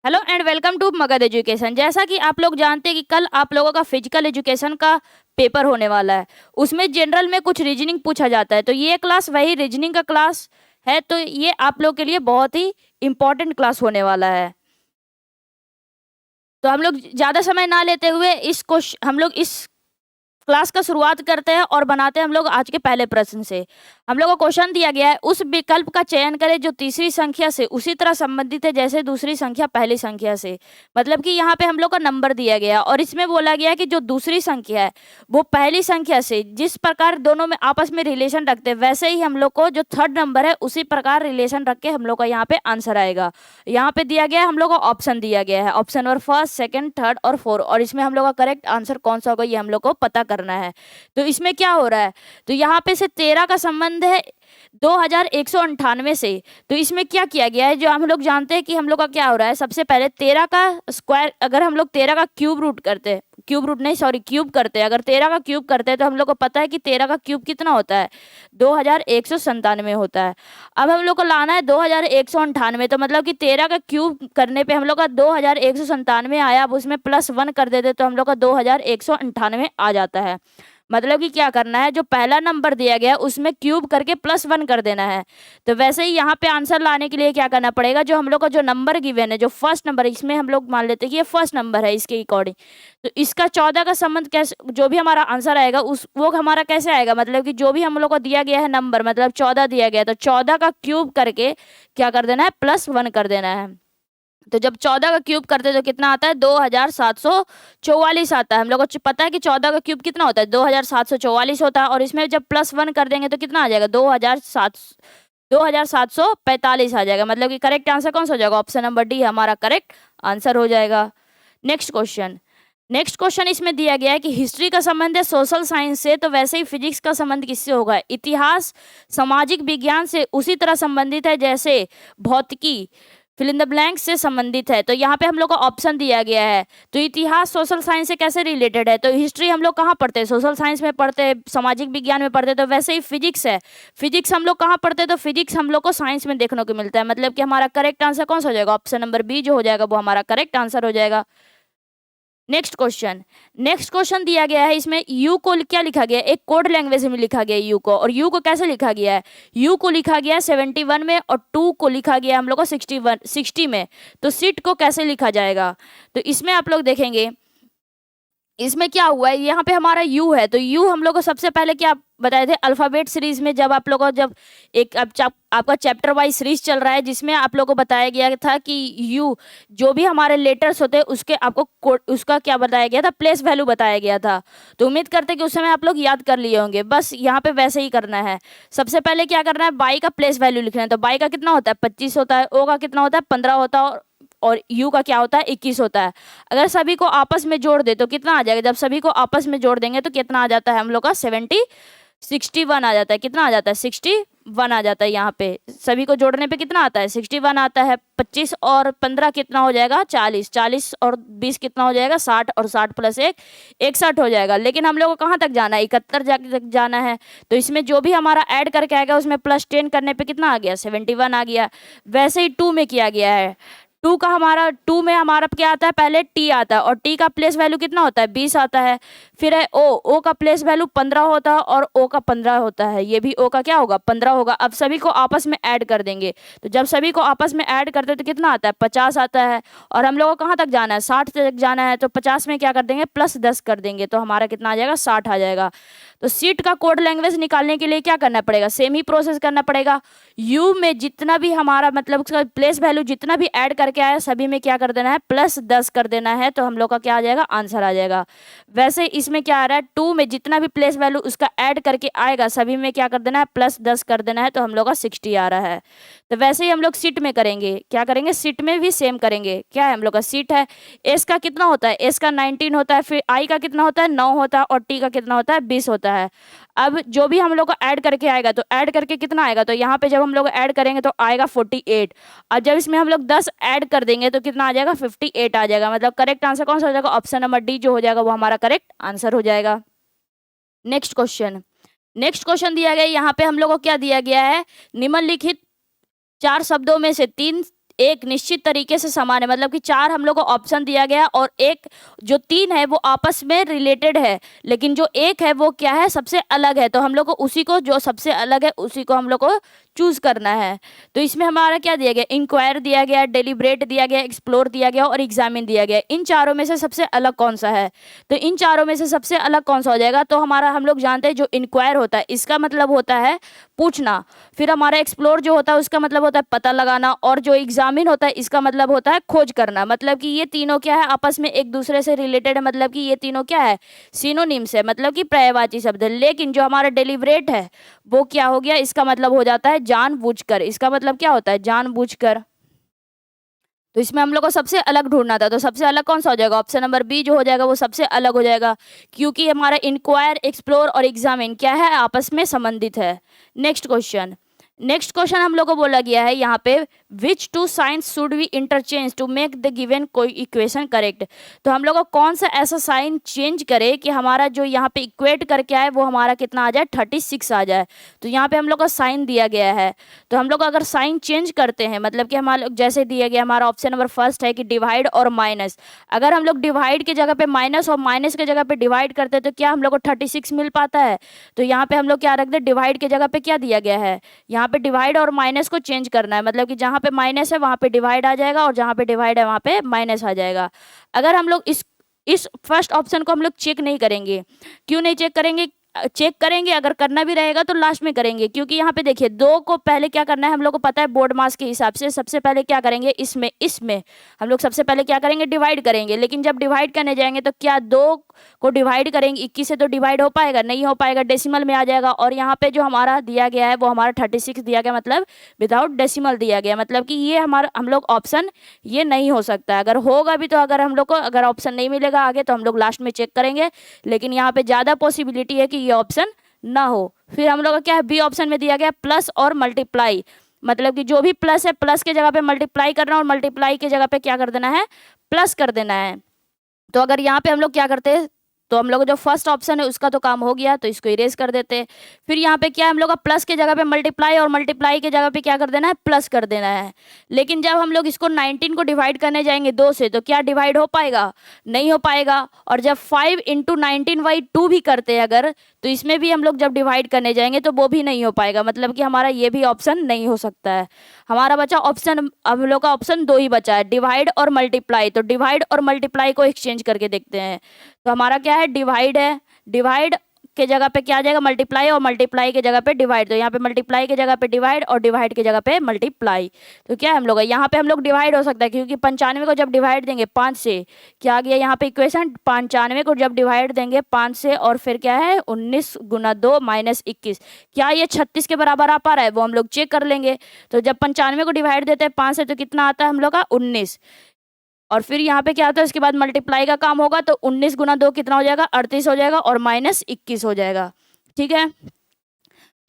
Hello and welcome to Magadh Education. जैसा कि आप लोग जानते हैं कि कल आप लोगों का फिजिकल एजुकेशन का पेपर होने वाला है। उसमें जनरल में कुछ रीजनिंग पूछा जाता है, तो ये क्लास वही रीजनिंग का क्लास है। तो ये आप लोग के लिए बहुत ही इम्पोर्टेंट क्लास होने वाला है। तो हम लोग ज़्यादा समय ना लेते हुए हम लोग इस क्लास का शुरुआत करते हैं और बनाते हैं हम लोग आज के पहले प्रश्न से। हम लोग को क्वेश्चन दिया गया है, उस विकल्प का चयन करें जो तीसरी संख्या से उसी तरह संबंधित है जैसे दूसरी संख्या पहली संख्या से। मतलब कि यहाँ पे हम लोग का नंबर दिया गया है और इसमें बोला गया है कि जो दूसरी संख्या है वो पहली संख्या से जिस प्रकार दोनों में आपस में रिलेशन रखते हैं, वैसे ही हम लोग को जो थर्ड नंबर है उसी प्रकार रिलेशन रख के हम लोग का यहाँ पे आंसर आएगा। यहाँ पे दिया गया है, हम लोग को ऑप्शन दिया गया है, option number first, second, third और फोर्थ, और इसमें हम लोग का करेक्ट आंसर कौन सा होगा ये हम लोग को पता करना है। तो इसमें क्या हो रहा है, तो यहाँ पे से 13 का संबंध है 2198 से। तो इसमें क्या किया गया है, जो हम लोग जानते हैं कि हम लोग का क्या हो रहा है, सबसे पहले 13 का स्क्वायर, अगर हम लोग 13 का क्यूब रूट करते हैं, क्यूब करते हैं, अगर 13 का क्यूब करते हैं तो हम लोग को पता है कि 13 का क्यूब कितना होता है, 2197 होता है। अब हम लोग को लाना है 2198, तो मतलब कि 13 का क्यूब करने पे हम लोग का 2197 आया। अब उसमें +1 कर देते तो हम लोग का 2198 आ जाता है। मतलब कि क्या करना है, जो पहला नंबर दिया गया है उसमें क्यूब करके +1 कर देना है। तो वैसे ही यहाँ पे आंसर लाने के लिए क्या करना पड़ेगा, जो हम लोग का जो नंबर गिवन है, जो फर्स्ट नंबर है, इसमें हम लोग मान लेते हैं कि ये फर्स्ट नंबर है इसके अकॉर्डिंग। तो इसका 14 का संबंध कैसे, जो भी हमारा आंसर आएगा उस वो हमारा कैसे आएगा, मतलब कि जो भी हम लोग को दिया गया है नंबर, मतलब 14 दिया गया है, तो 14 का क्यूब करके क्या कर देना है, +1 कर देना है। तो जब 14 का क्यूब करते हैं तो कितना आता है, 2744 आता है। हम लोग को पता है कि 14 का क्यूब कितना होता है, 2744 होता है, और इसमें जब +1 कर देंगे तो कितना आ जाएगा, 2745 आ जाएगा। मतलब कि करेक्ट आंसर कौन सा हो जाएगा, ऑप्शन नंबर डी हमारा करेक्ट आंसर हो जाएगा। नेक्स्ट क्वेश्चन इसमें दिया गया है कि हिस्ट्री का संबंध है सोशल साइंस से, तो वैसे ही फिजिक्स का संबंध किससे होगा, इतिहास सामाजिक विज्ञान से उसी तरह संबंधित है जैसे भौतिकी फिल इन द ब्लैंक से संबंधित है। तो यहाँ पे हम लोग को ऑप्शन दिया गया है। तो इतिहास सोशल साइंस से कैसे रिलेटेड है, तो हिस्ट्री हम लोग कहाँ पढ़ते हैं, सोशल साइंस में पढ़ते हैं, सामाजिक विज्ञान में पढ़ते हैं। तो वैसे ही फिजिक्स है, फिजिक्स हम लोग कहाँ पढ़ते हैं, तो फिजिक्स हम लोग को साइंस में देखने को मिलता है। मतलब कि हमारा करेक्ट आंसर कौन सा हो जाएगा, ऑप्शन नंबर बी जो हो जाएगा वो हमारा करेक्ट आंसर हो जाएगा। नेक्स्ट क्वेश्चन दिया गया है, इसमें यू को क्या लिखा गया है, एक कोड लैंग्वेज में लिखा गया है यू को, और यू को कैसे लिखा गया है, यू को लिखा गया है 71 में और 2 को लिखा गया है हम लोग को 60 में। तो सिट को कैसे लिखा जाएगा, तो इसमें आप लोग देखेंगे इसमें क्या हुआ है, यहाँ पे हमारा यू है, तो यू हम लोग को सबसे पहले क्या बताए थे, अल्फाबेट सीरीज में जब आप लोगों को जब एक आपका चैप्टर वाइज सीरीज चल रहा है जिसमें आप लोगों को बताया गया था कि यू जो भी हमारे लेटर्स होते हैं उसके आपको उसका क्या बताया गया था, प्लेस वैल्यू बताया गया था। तो उम्मीद करते कि उस समय आप लोग याद कर लिए होंगे। बस यहाँ पे वैसे ही करना है, सबसे पहले क्या करना है, बाई का प्लेस वैल्यू लिखना है। तो बाई का कितना होता है, 25 होता है, ओ का कितना होता है, 15 होता है, और यू का क्या होता है, 21 होता है। अगर सभी को आपस में जोड़ दे तो कितना आ जाएगा, जब सभी को आपस में जोड़ देंगे तो कितना आ जाता है हम लोग का 61 आ जाता है। कितना आ जाता है, 61 आ जाता है। यहाँ पे सभी को जोड़ने पे कितना आता है, 61 आता है। 25 और 15 कितना हो जाएगा, 40, 40 और 20 कितना हो जाएगा, 60, और 60 + 1 61 हो जाएगा। लेकिन हम लोग को कहाँ तक जाना है, 71 तक जाना है। तो इसमें जो भी हमारा ऐड करके आएगा उसमें +10 करने पे कितना आ गया, 71 आ गया। वैसे ही 2 में किया गया है, 2 में हमारा क्या आता है, पहले टी आता है, और टी का प्लेस वैल्यू कितना होता है, 20 आता है। फिर है ओ का प्लेस वैल्यू 15 होता है, और ओ का 15 होता है, ये भी ओ का क्या होगा, 15 होगा। अब सभी को आपस में ऐड कर देंगे, तो जब सभी को आपस में ऐड करते तो कितना आता है, 50 आता है। और हम लोगों को कहाँ तक जाना है, 60 तक जाना है। तो 50 में क्या कर देंगे, +10 कर देंगे, तो हमारा कितना आ जाएगा, 60 आ जाएगा। तो सीट का कोड लैंग्वेज निकालने के लिए क्या करना पड़ेगा, सेम ही प्रोसेस करना पड़ेगा। यू में जितना भी हमारा मतलब उसका प्लेस वैल्यू जितना भी ऐड करके आया सभी में क्या कर देना है, +10 कर देना है। तो हम लोग का क्या आ जाएगा, आंसर आ जाएगा। वैसे इसमें क्या आ रहा है, 2 में जितना भी प्लेस वैल्यू उसका ऐड करके आएगा सभी में क्या कर देना है, +10 कर देना है। तो हम लोग का 60 आ रहा है। तो वैसे ही हम लोग सीट में करेंगे, क्या करेंगे, सीट में भी सेम करेंगे। क्या है, हम लोग का सीट है, एस का कितना होता है, एस का 19 होता है, फिर आई का कितना होता है, 9 होता है, और टी का कितना होता है, 20 होता है। अब जो भी हम लोग को ऐड करके आएगा तो ऐड करके कितना आएगा, तो यहाँ पे जब हम लोग ऐड करेंगे तो आएगा 48। और जब इसमें हम लोग 10 ऐड कर देंगे तो कितना आ जाएगा, 58 आ जाएगा। मतलब करेक्ट आंसर कौन सा हो जाएगा, ऑप्शन नंबर डी जो हो जाएगा वो हमारा करेक्ट आंसर हो जाएगा। नेक्स्ट क्वेश्चन दिया गया, यहाँ पे हम लोग को क्या दिया गया है, निम्नलिखित 4 शब्दों में से 3 एक निश्चित तरीके से समान है, मतलब कि 4 हम लोग को ऑप्शन दिया गया और एक जो 3 है वो आपस में रिलेटेड है, लेकिन जो एक है वो क्या है, सबसे अलग है। तो हम लोग को उसी को, जो सबसे अलग है उसी को हम लोग को चूज करना है। तो इसमें हमारा क्या दिया गया, इंक्वायर दिया गया, डेलिब्रेट दिया गया, एक्सप्लोर दिया गया और एग्जामिन दिया गया। इन चारों में से सबसे अलग कौन सा है, तो इन चारों में से सबसे अलग कौन सा हो जाएगा, तो हमारा हम लोग जानते हैं जो इंक्वायर होता है इसका मतलब होता है पूछना, फिर हमारा एक्सप्लोर जो होता है उसका मतलब होता है पता लगाना, और जो एग्जामिन होता है इसका मतलब होता है खोज करना। मतलब कि ये तीनों क्या है, आपस में एक दूसरे से रिलेटेड है, मतलब कि ये तीनों क्या है, सिनोनिम्स है, मतलब कि पर्यायवाची शब्द है। लेकिन जो हमारा डेलिब्रेट है वो क्या हो गया, इसका मतलब हो जाता है जानबूझकर, इसका मतलब क्या होता है, जानबूझकर। तो इसमें हम लोग को सबसे अलग ढूंढना था, तो सबसे अलग कौन सा हो जाएगा, ऑप्शन नंबर बी जो हो जाएगा वो सबसे अलग हो जाएगा, क्योंकि हमारा इंक्वायर, एक्सप्लोर और एग्जामिन क्या है, आपस में संबंधित है। नेक्स्ट क्वेश्चन, नेक्स्ट क्वेश्चन हम लोग को बोला गया है यहाँ पे, which to science should we interchange to make the given कोई इक्वेशन करेक्ट। तो हम लोग को कौन सा ऐसा साइन चेंज करे कि हमारा जो यहाँ पे इक्वेट करके आए वो हमारा कितना आ जाए, 36 आ जाए। तो यहाँ पे हम लोग का साइन दिया गया है, तो हम लोग अगर साइन चेंज करते हैं, मतलब कि हमारा जैसे दिया गया हमारा ऑप्शन नंबर फर्स्ट है कि डिवाइड और माइनस, अगर हम लोग डिवाइड की जगह पे माइनस और माइनस की जगह पे डिवाइड करते हैं तो क्या हम लोग को 36 मिल पाता है। तो यहाँ पे हम लोग क्या रख दे, डिवाइड की जगह पे क्या दिया गया है, यहाँ पे डिवाइड और माइनस को चेंज करना है, मतलब कि जहाँ पे माइनस है वहाँ पे डिवाइड आ जाएगा और जहाँ पे डिवाइड है वहाँ पे माइनस आ जाएगा। अगर हम लोग इस फर्स्ट ऑप्शन को हम लोग चेक नहीं करेंगे, क्यों नहीं चेक करेंगे, चेक करेंगे अगर करना भी रहेगा तो लास्ट में करेंगे, क्योंकि यहाँ पे देखिए 2 को पहले क्या करना है, हम लोग को पता है बोर्ड मास के हिसाब से सबसे पहले क्या करेंगे, इसमें हम लोग सबसे पहले क्या करेंगे, डिवाइड करेंगे। लेकिन जब डिवाइड करने जाएंगे तो क्या 2 को डिवाइड करेंगे 21 से, तो डिवाइड हो पाएगा, नहीं हो पाएगा, डेसिमल में आ जाएगा। और यहाँ पे जो हमारा दिया गया है वो हमारा 36 दिया गया, मतलब विदाउट डेसिमल दिया गया, मतलब कि ये हमारा हम लोग ऑप्शन ये नहीं हो सकता है। अगर होगा भी तो अगर हम लोग को अगर ऑप्शन नहीं मिलेगा आगे तो हम लोग लास्ट में चेक करेंगे, लेकिन यहाँ पे ज़्यादा पॉसिबिलिटी है कि ये ऑप्शन ना हो। फिर हम लोग का क्या है, बी ऑप्शन में दिया गया प्लस और मल्टीप्लाई, मतलब कि जो भी प्लस है प्लस के जगह पे मल्टीप्लाई करना और मल्टीप्लाई के जगह पे क्या कर देना है, प्लस कर देना है। तो अगर यहाँ पे हम लोग क्या करते हैं, तो हम लोग जो फर्स्ट ऑप्शन है उसका तो काम हो गया, तो इसको इरेज कर देते हैं। फिर यहाँ पे क्या है, हम लोग का प्लस के जगह पे मल्टीप्लाई और मल्टीप्लाई के जगह पे क्या कर देना है, प्लस कर देना है। लेकिन जब हम लोग इसको 19 को डिवाइड करने जाएंगे 2 से, तो क्या डिवाइड हो पाएगा, नहीं हो पाएगा। और जब 5 इंटू 19/2 भी करते हैं अगर, तो इसमें भी हम लोग जब डिवाइड करने जाएंगे तो वो भी नहीं हो पाएगा, मतलब कि हमारा ये भी ऑप्शन नहीं हो सकता है। हमारा बचा ऑप्शन, हम लोग का ऑप्शन 2 ही बचा है, डिवाइड और मल्टीप्लाई। तो डिवाइड और मल्टीप्लाई को एक्सचेंज करके देखते हैं, तो हमारा क्या है, डिवाइड है, डिवाइड के जगह पे क्या आ जाएगा, मल्टीप्लाई, और मल्टीप्लाई के जगह पे डिवाइड। तो यहाँ पे मल्टीप्लाई के जगह पे डिवाइड और डिवाइड के जगह पे मल्टीप्लाई। तो क्या है हम लोग यहाँ पे हम लोग डिवाइड हो सकता है, क्योंकि 95 को जब डिवाइड देंगे 5 से, क्या आ गया यहाँ पे इक्वेशन, 95 को जब डिवाइड देंगे 5 से और फिर क्या है 19 गुना 2 माइनस 21, क्या ये 36 के बराबर आ पा रहा है, वो हम लोग चेक कर लेंगे। तो जब 95 को डिवाइड देते हैं 5 से तो कितना आता है हम लोग का 19, और फिर यहाँ पे क्या आता है उसके बाद मल्टीप्लाई का काम होगा, तो 19 गुना 2 कितना हो जाएगा, 38 हो जाएगा और माइनस 21 हो जाएगा। ठीक है,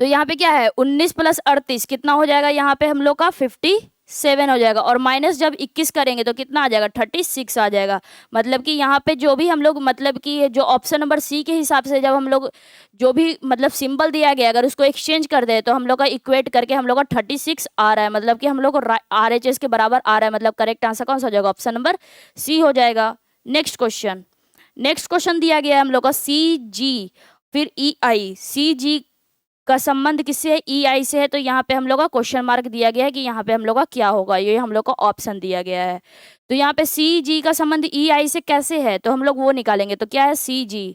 तो यहाँ पे क्या है 19 प्लस 38 कितना हो जाएगा, यहाँ पे हम लोग का 57 हो जाएगा, और माइनस जब 21 करेंगे तो कितना आ जाएगा, 36 आ जाएगा। मतलब कि यहाँ पे जो भी हम लोग, मतलब कि जो ऑप्शन नंबर सी के हिसाब से जब हम लोग जो भी मतलब सिंबल दिया गया अगर उसको एक्सचेंज कर दे तो हम लोग का इक्वेट करके हम लोग का 36 आ रहा है, मतलब कि हम लोग को RHS के बराबर आ रहा है। मतलब करेक्ट आंसर कौन सा हो जाएगा, ऑप्शन नंबर सी हो जाएगा। नेक्स्ट क्वेश्चन, नेक्स्ट क्वेश्चन दिया गया है हम लोग का CG फिर EI, CG का संबंध किससे है, EI से है। तो यहाँ पे हम लोग का क्वेश्चन मार्क दिया गया है कि यहाँ पे हम लोग का क्या होगा, ये हम लोग को ऑप्शन दिया गया है। तो यहाँ पे CG का संबंध EI से कैसे है, तो हम लोग वो निकालेंगे। तो क्या है CG,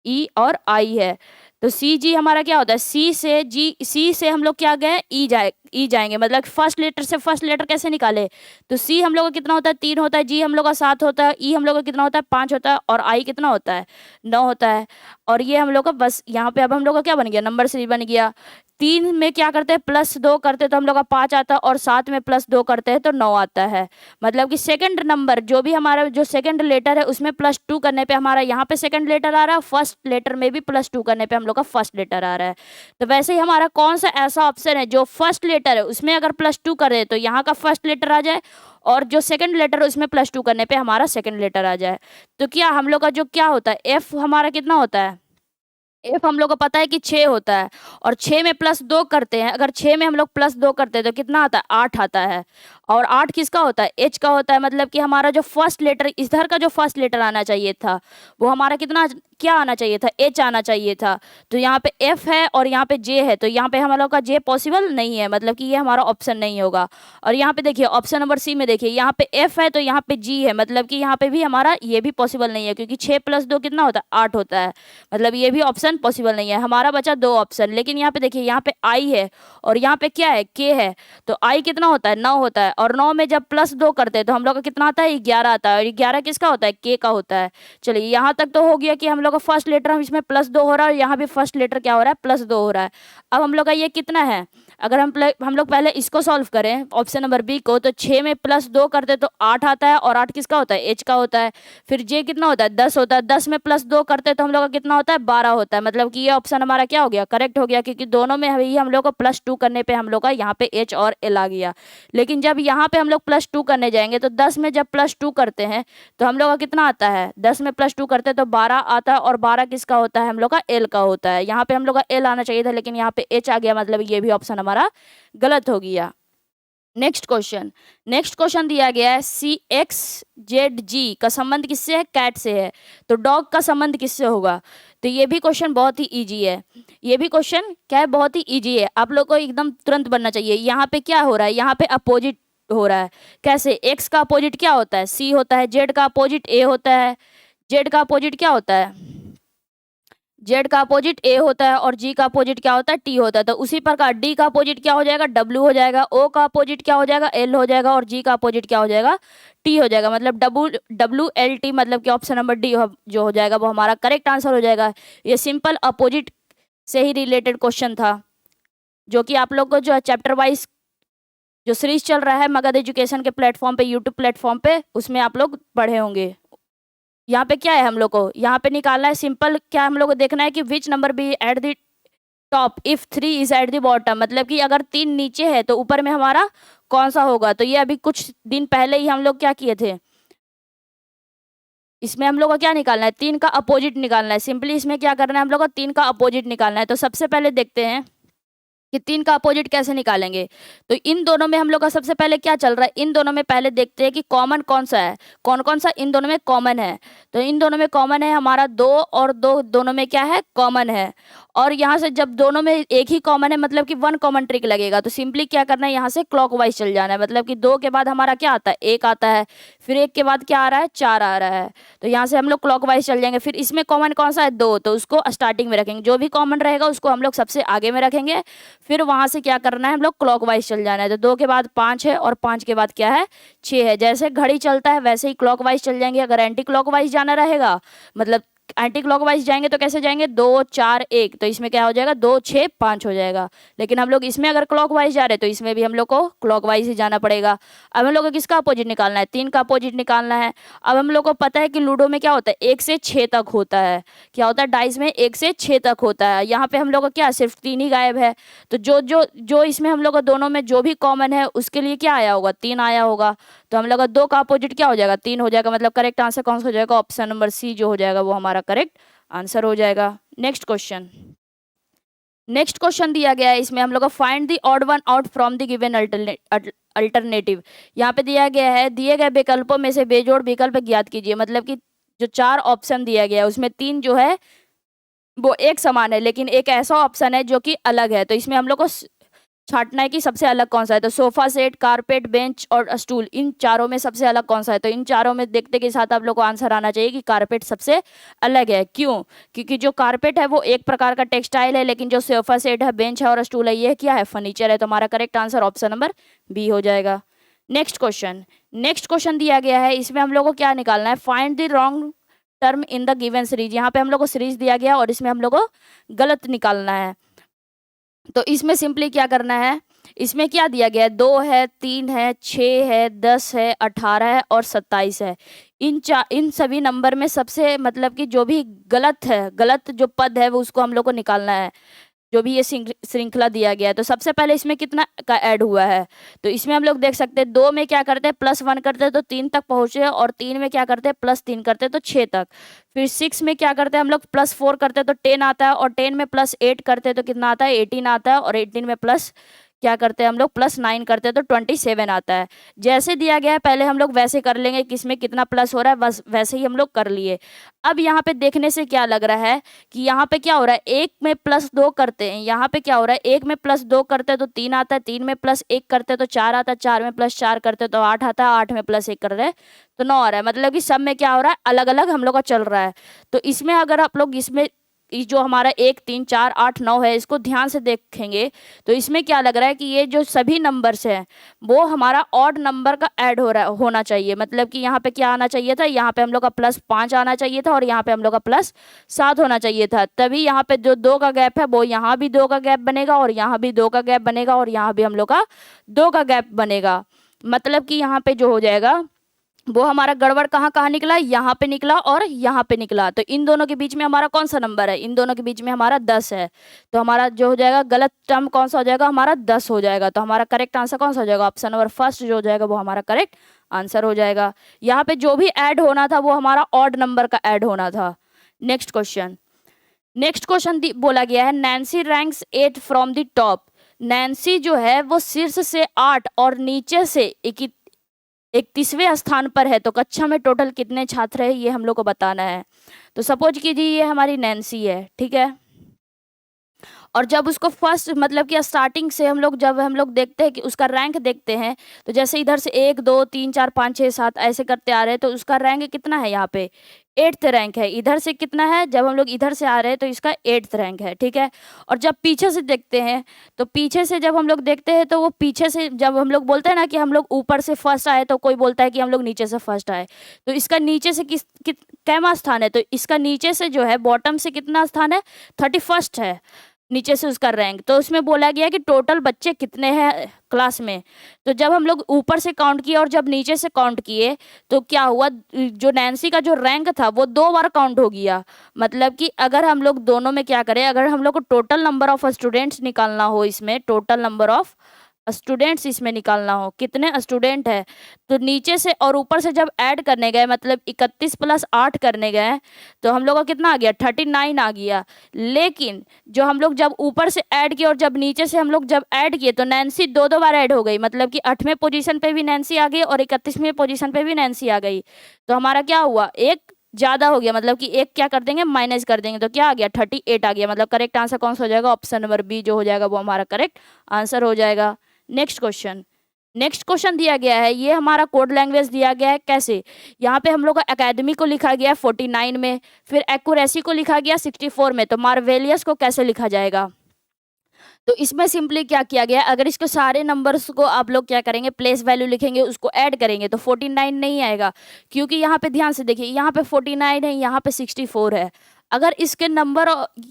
E और I है, तो CG हमारा क्या होता है, C से हम लोग क्या गए, E जाएंगे, मतलब फर्स्ट लेटर से फर्स्ट लेटर कैसे निकाले, तो C हम लोग का कितना होता है 3 होता है, G हम लोग का 7 होता है, E हम लोग का कितना होता है 5 होता है, और I कितना होता है 9 होता है। और ये हम लोग का बस यहाँ पे अब हम लोग का क्या बन गया, नंबर 3 बन गया। 3 में क्या करते हैं +2 करते हैं तो हम लोग का 5 आता है, और 7 में +2 करते हैं तो 9 आता है। मतलब कि सेकंड नंबर जो भी हमारा जो सेकंड लेटर है उसमें +2 करने पे हमारा यहाँ पे सेकंड लेटर आ रहा है, फर्स्ट लेटर में भी +2 करने पे हम लोग का फर्स्ट लेटर आ रहा है। तो वैसे ही हमारा कौन सा ऐसा ऑप्शन है जो फर्स्ट लेटर है उसमें अगर +2 करे तो यहाँ का फर्स्ट लेटर आ जाए, और जो सेकंड लेटर है उसमें +2 करने पे हमारा सेकंड लेटर आ जाए। तो क्या हम लोग का जो क्या होता है F हमारा कितना होता है, एफ हम लोग को पता है कि 6 होता है, और 6 में +2 करते हैं, अगर 6 में हम लोग +2 करते हैं तो कितना आता है, 8 आता है। और 8 किसका होता है, एच का होता है। मतलब कि हमारा जो फर्स्ट लेटर, इधर का जो फर्स्ट लेटर आना चाहिए था वो हमारा कितना, क्या आना चाहिए था, एच आना चाहिए था। तो यहाँ पे एफ है और यहाँ पे जे है, तो यहाँ पे हम लोग का जे पॉसिबल नहीं है, मतलब कि ये हमारा ऑप्शन नहीं होगा। और यहाँ पे देखिए ऑप्शन नंबर सी में देखिए, यहाँ पे एफ है तो यहाँ पे जी है, मतलब कि यहाँ पे भी हमारा ये भी पॉसिबल नहीं है, क्योंकि 6 + 2 कितना होता है, 8 होता है। मतलब ये भी ऑप्शन पॉसिबल नहीं है, हमारा बचा 2 ऑप्शन। लेकिन यहाँ पे देखिए, यहाँ पे आई है और यहाँ पे क्या है, के है। तो आई कितना होता है, 9 होता है, और 9 में जब +2 करते हैं तो हम लोग का कितना आता है, 11 आता है, और 11 किसका होता है, के का होता है। चलिए यहाँ तक तो हो गया कि हम लोग का फर्स्ट लेटर हम इसमें +2 हो रहा है, और यहाँ भी फर्स्ट लेटर क्या हो रहा है, +2 हो रहा है। अब हम लोग का ये कितना है, अगर हम लोग पहले इसको सॉल्व करें ऑप्शन नंबर बी को, तो 6 में +2 करते तो 8 आता है, और 8 किसका होता है, एच का होता है। फिर जे कितना होता है, 10 होता है, 10 में +2 करते तो हम लोग का कितना होता है, 12 होता है। मतलब कि ये ऑप्शन हमारा क्या हो गया, करेक्ट हो गया, क्योंकि दोनों में अभी हम लोग को +2 करने पे हम लोग का यहाँ पे एच और एल आ गया। लेकिन जब यहाँ पे हम लोग +2 करने जाएंगे तो 10 में जब +2 करते हैं तो हम लोग का कितना आता है, 10 में +2 करते हैं तो 12 आता है, और 12 किसका होता है, हम लोग का एल का होता है। यहाँ पे हम लोग का एल आना चाहिए था, लेकिन यहाँ पे एच आ गया, मतलब ये भी ऑप्शन हमारा गलत हो गया। नेक्स्ट क्वेश्चन दिया गया है, CXZG का संबंध किससे है, कैट से है, तो डॉग का संबंध किससे होगा। तो ये भी क्वेश्चन बहुत ही इजी है, ये भी क्वेश्चन क्या है, बहुत ही इजी है, आप लोग को एकदम तुरंत बनना चाहिए। यहाँ पे क्या हो रहा है, यहाँ पे अपोजिट हो रहा है। कैसे, एक्स का अपोजिट क्या होता है, सी होता है, जेड का अपोजिट ए होता है, जेड का अपोजिट क्या होता है, जेड का अपोजिट ए होता है, और जी का अपोजिट क्या होता है, टी होता है। तो उसी प्रकार डी का अपोजिट क्या हो जाएगा, डब्ल्यू हो जाएगा, ओ का अपोजिट क्या हो जाएगा, एल हो जाएगा, और जी का अपोजिट क्या हो जाएगा, टी हो जाएगा। मतलब WLT, मतलब कि ऑप्शन नंबर डी जो हो जाएगा वो हमारा करेक्ट आंसर हो जाएगा। ये सिंपल अपोजिट से ही रिलेटेड क्वेश्चन था, जो कि आप लोग को जो चैप्टर वाइज जो सीरीज चल रहा है मगध एजुकेशन के प्लेटफॉर्म पे, यूट्यूब प्लेटफॉर्म पे, उसमें आप लोग पढ़े होंगे। यहाँ पे क्या है, हम लोग को यहाँ पे निकालना है सिंपल, क्या हम लोग को देखना है कि which number B at the top if 3 is at the bottom. मतलब कि अगर 3 नीचे है तो ऊपर में हमारा कौन सा होगा। तो ये अभी कुछ दिन पहले ही हम लोग क्या किए थे, इसमें हम लोग को क्या निकालना है, 3 का अपोजिट निकालना है। सिंपली इसमें क्या करना है, हम लोग को 3 का अपोजिट निकालना है। तो सबसे पहले देखते हैं कि 3 का अपोजिट कैसे निकालेंगे। तो इन दोनों में हम लोग का सबसे पहले क्या चल रहा है, इन दोनों में पहले देखते हैं कि कॉमन कौन सा है, कौन कौन सा इन दोनों में कॉमन है। तो इन दोनों में कॉमन है हमारा 2 और 2, दोनों में क्या है, कॉमन है। और यहाँ से जब दोनों में एक ही कॉमन है, मतलब कि 1 कॉमन ट्रिक लगेगा। तो सिंपली क्या करना है, यहाँ से क्लॉकवाइज चल जाना है। मतलब कि 2 के बाद हमारा क्या आता है, 1 आता है, फिर 1 के बाद क्या आ रहा है, 4 आ रहा है। तो यहाँ से हम लोग क्लॉकवाइज चल जाएंगे। फिर इसमें कॉमन कौन सा है, 2, तो उसको स्टार्टिंग में रखेंगे, जो भी कॉमन रहेगा उसको हम लोग सबसे आगे में रखेंगे। फिर वहां से क्या करना है, हम लोग क्लॉकवाइज चल जाना है। तो 2 के बाद 5 है, और 5 के बाद क्या है, 6 है। जैसे घड़ी चलता है वैसे ही क्लॉकवाइज चल जाएंगे। अगर एंटी क्लॉकवाइज जाना रहेगा, मतलब एंटी क्लॉकवाइज जाएंगे तो कैसे जाएंगे, 2 4 1, तो इसमें क्या हो जाएगा, 2 6 5 हो जाएगा। लेकिन हम लोग इसमें अगर क्लॉकवाइज जा रहे हैं तो इसमें भी हम लोग को क्लॉकवाइज ही जाना पड़ेगा। अब हम लोग को किसका अपोजिट निकालना है, 3 का अपोजिट निकालना है। अब हम लोग को पता है कि लूडो में क्या होता है, 1 से 6 तक होता है। क्या होता है, डाइस में 1 से 6 तक होता है। यहाँ पे हम लोग का क्या, सिर्फ 3 ही गायब है। तो जो इसमें हम लोग का दोनों में जो भी कॉमन है उसके लिए क्या आया होगा, 3 आया होगा। तो हम लोग का 2 का अपोजिट क्या हो जाएगा, 3 हो जाएगा। मतलब करेक्ट आंसर कौन सा हो जाएगा, ऑप्शन नंबर सी जो हो जाएगा वो हमारा करेक्ट आंसर हो जाएगा। नेक्स्ट क्वेश्चन दिया गया है, इसमें हम लोग को find the odd one out from the given alternative. यहाँ पे दिया गया है, दिए गए विकल्पों में से बेजोड़ विकल्प ज्ञात कीजिए। मतलब कि जो 4 ऑप्शन दिया गया है उसमें 3 जो है वो एक समान है, लेकिन एक ऐसा ऑप्शन है जो कि अलग है। तो इसमें हम लोग को छांटना है कि सबसे अलग कौन सा है। तो सोफा सेट, कारपेट, बेंच और स्टूल, इन चारों में सबसे अलग कौन सा है। तो इन चारों में देखते के साथ आप लोग को आंसर आना चाहिए कि कारपेट सबसे अलग है। क्यों, क्योंकि जो कारपेट है वो एक प्रकार का टेक्सटाइल है, लेकिन जो सोफा सेट है, बेंच है और स्टूल है, ये क्या है, फर्नीचर है। तो हमारा correct answer option number B हो जाएगा। नेक्स्ट क्वेश्चन दिया गया है, इसमें हम लोग को क्या निकालना है, find the wrong term in the given series. यहाँ पे हम लोग को सीरीज दिया गया और इसमें हम लोग को गलत निकालना है। तो इसमें सिंपली क्या करना है, इसमें क्या दिया गया है, 2 है, 3 है, 6 है, 10 है, 18 है और 27 है। इन सभी नंबर में सबसे मतलब कि जो भी गलत है, गलत जो पद है वो उसको हम लोग को निकालना है। जो भी ये श्रृंखला दिया गया है। तो सबसे पहले इसमें कितना का ऐड हुआ है, तो इसमें हम लोग देख सकते हैं 2 में क्या करते हैं +1 करते हैं तो 3 तक पहुंचे, और 3 में क्या करते हैं +3 करते हैं तो 6 तक। फिर 6 में क्या करते हैं हम लोग +4 करते हैं तो 10 आता है, और 10 में +8 करते हैं तो कितना आता है 18 आता है, और 18 में प्लस क्या करते हैं हम लोग +9 करते हैं तो 27 आता है। जैसे दिया गया है पहले हम लोग वैसे कर लेंगे, किसमें कितना प्लस हो रहा है बस वैसे ही हम लोग कर लिए। अब यहाँ पे देखने से क्या लग रहा है कि यहाँ पे क्या हो रहा है, 1 में +2 करते हैं, यहाँ पे क्या हो रहा है 1 में +2 करते हैं तो 3 आता है, 3 में +1 करते हैं तो 4 आता है, 4 में +4 करते हैं तो 8 आता है, 8 में +1 कर रहे हैं तो 9 आ रहा है। मतलब कि सब में क्या हो रहा है अलग अलग हम लोग का चल रहा है। तो इसमें अगर आप लोग इसमें जो हमारा 1 3 4 8 9 है इसको ध्यान से देखेंगे तो इसमें क्या लग रहा है कि ये जो सभी नंबर्स हैं वो हमारा ऑड नंबर का ऐड हो रहा होना चाहिए। मतलब कि यहाँ पे क्या आना चाहिए था, यहाँ पे हम लोग का +5 आना चाहिए था, और यहाँ पे हम लोग का +7 होना चाहिए था। तभी यहाँ पे जो 2 का गैप है वो यहाँ भी 2 का गैप बनेगा, और यहाँ भी 2 का गैप बनेगा, और यहाँ भी हम लोग का 2 का गैप बनेगा। मतलब कि यहाँ पे जो हो जाएगा वो हमारा गड़बड़ कहाँ कहाँ निकला, यहाँ पे निकला और यहाँ पे निकला। तो इन दोनों के बीच में हमारा कौन सा नंबर है, इन दोनों के बीच में हमारा 10 है। तो हमारा जो हो जाएगा गलत टर्म कौन सा हो जाएगा, हमारा 10 हो जाएगा। तो हमारा करेक्ट आंसर कौन सा हो जाएगा, ऑप्शन नंबर फर्स्ट जो हो जाएगा वो हमारा करेक्ट आंसर हो जाएगा। यहाँ पे जो भी ऐड होना था वो हमारा ऑड नंबर का ऐड होना था। नेक्स्ट क्वेश्चन बोला गया है Nancy ranks 8 from the top. Nancy जो है वो शीर्ष से 8 और नीचे से 31वें स्थान पर है। तो कक्षा में टोटल कितने छात्र है ये हम लोग को बताना है। तो सपोज कीजिए ये हमारी नैन्सी है, ठीक है, और जब उसको फर्स्ट मतलब कि स्टार्टिंग से जब हम लोग देखते हैं कि उसका रैंक देखते हैं तो जैसे इधर से 1 2 3 4 5 6 7 ऐसे करते आ रहे हैं तो उसका रैंक कितना है, यहाँ पे 8th रैंक है। इधर से कितना है, जब हम लोग इधर से आ रहे हैं तो इसका 8th रैंक है, ठीक है। और जब पीछे से देखते हैं तो पीछे से जब हम लोग देखते हैं तो वो पीछे से जब हम लोग बोलते हैं ना कि हम लोग ऊपर से फर्स्ट आए तो कोई बोलता है कि हम लोग नीचे से फर्स्ट आए। तो इसका नीचे से कैमा स्थान है, तो इसका नीचे से जो है बॉटम से कितना स्थान है 31st है नीचे से उसका रैंक। तो उसमें बोला गया कि टोटल बच्चे कितने हैं क्लास में। तो जब हम लोग ऊपर से काउंट किए और जब नीचे से काउंट किए तो क्या हुआ, जो नैन्सी का जो रैंक था वो 2 बार काउंट हो गया। मतलब कि अगर हम लोग दोनों में क्या करें, अगर हम लोग को टोटल नंबर ऑफ स्टूडेंट्स निकालना हो, इसमें टोटल नंबर ऑफ स्टूडेंट्स इसमें निकालना हो कितने स्टूडेंट है, तो नीचे से और ऊपर से जब ऐड करने गए मतलब 31 + 8 करने गए तो हम लोग का कितना आ गया 39 आ गया। लेकिन जो हम लोग जब ऊपर से ऐड किए और जब नीचे से हम लोग जब ऐड किए तो नैन्सी 2 बार ऐड हो गई। मतलब कि 8वें पोजीशन पे भी नैन्सी आ गई और 31वें पोजीशन पे भी नैन्सी आ गई। तो हमारा क्या हुआ, एक ज़्यादा हो गया, मतलब कि एक क्या कर देंगे माइनस कर देंगे तो क्या आ गया 38 आ गया। मतलब करेक्ट आंसर कौन सा हो जाएगा, ऑप्शन नंबर बी जो हो जाएगा वो हमारा करेक्ट आंसर हो जाएगा। नेक्स्ट क्वेश्चन दिया गया है, ये हमारा कोड लैंग्वेज दिया गया है कैसे। यहाँ पे हम लोग का एकेडमी को लिखा गया है 49 में, फिर एक्यूरेसी को लिखा गया 64 में। तो मार्वेलियस को कैसे लिखा जाएगा, तो इसमें सिंपली क्या किया गया, अगर इसके सारे नंबर्स को आप लोग क्या करेंगे प्लेस वैल्यू लिखेंगे उसको ऐड करेंगे तो 49 नहीं आएगा, क्योंकि यहाँ पे ध्यान से देखिए यहाँ पे 49 है, यहाँ पे 64 है। अगर इसके नंबर